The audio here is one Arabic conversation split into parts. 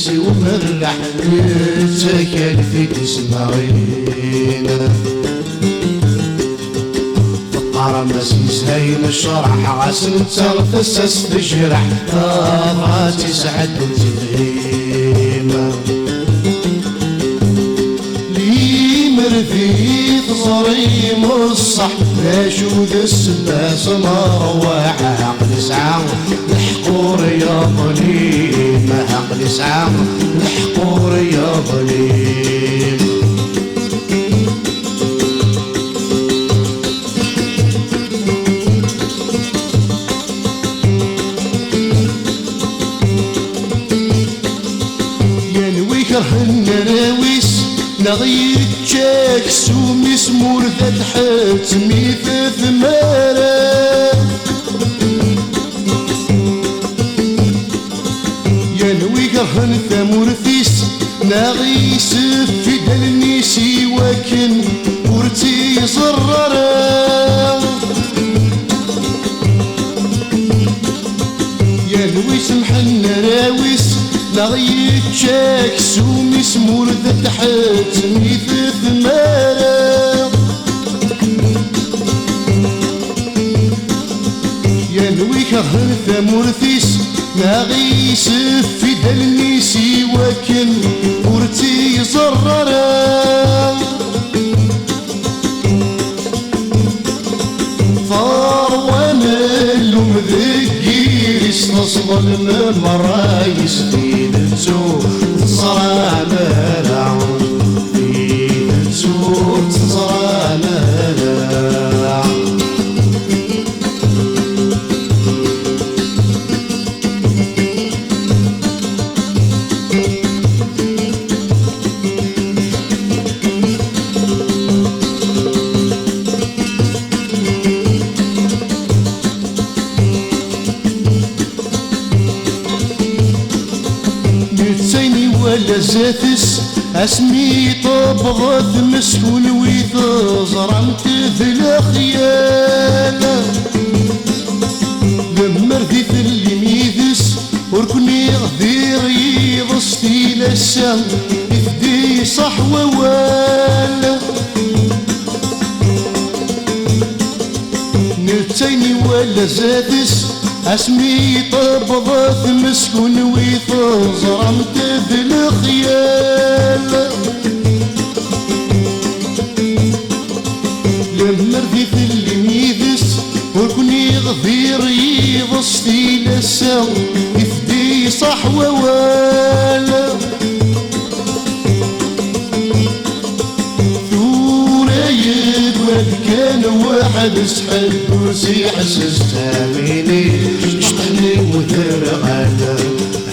بغيسي ومرح يتسكن في تسمعين فقار مسيس هين الشرح غاسل تغفسس تجرح غاتي سعد وتدريم لي مرثي تصريم الصح لاش وذا السباس مروحة عقل سعام الحقور يا ظليم عقل سعام الحقور يا ظليم النراويس نغير تشاك سومي سمور ذات حتمي في ثمارة ينوي قرهن ثمورثيس نغيس في دلنيسي وكن ورتي صررا ينوي سمح النراويس نغيت شاك سومي سمور ذات حتمي في ثمارة ينوي كهن ثمورثيس نغيس في دلنيسي وكن ورتي صررا فاروان اللوم ذكيريس نصل من مرايس في نتسو تصرى مالا في نتسو تصرى مالا زاتس اسمي طبغت مسكون ويتزرمت في الخيال لمرثي في اللميذس وركني غدير يضستي لسان يفدي صح ووال نتيني ولا زاتس اسمي طبغت مسكون ويتزرمت في الخيال لمرثي في اللميذس وركني غفير يضستي لسا يفدي صح ووال ثوريد كان واحد سحب كرسي حسس تاميني اشطحني وترغال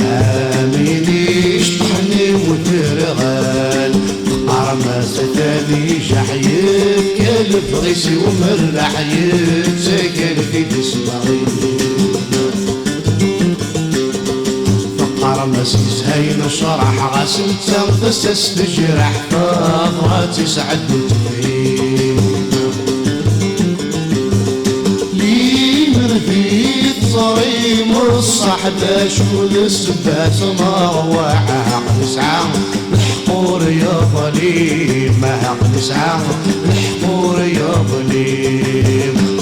آميني اشطحني وترغال عرمس ثاني شحيب كلب غيسي ومرح يتسكن في تسمعين عرمس هين الشرح غاسل تنفسس تجرح فاضغات سعد وتفيد لي مرثيت صريم الصحبة شو السباس مروحة عقل سعام الحقور يا ظليم عقل سعام الحقور يا ظليم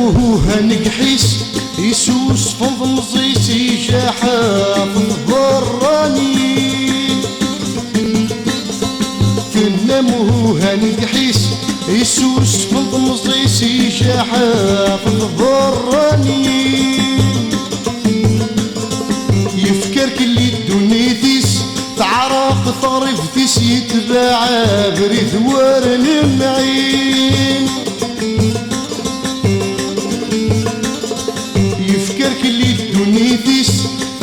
وهو هنقحيس يسوس فضل زيسي شاحة ضراني كنا وهو هنقحيس يسوس فضل زيسي شاحة ضراني يفكر كل الدنيتيس تعرف طرفتيس يتباع بريد ورن المعين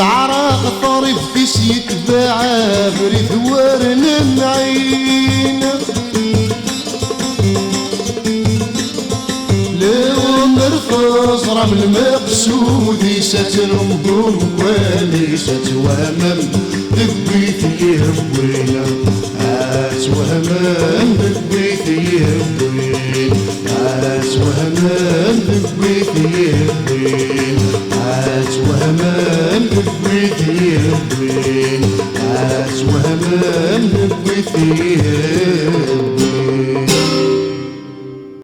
تعرق طريف فيس يتباع بريد ورن معين لو خزرة من المقصود ستنمضون والي ستوهمم ذبيت يهوينا أتوهمم ذبيت يهوين أتوهمم ذبيت يهوين أتوهمم ذبيت يهوين أتوهمم ذبيت يهوين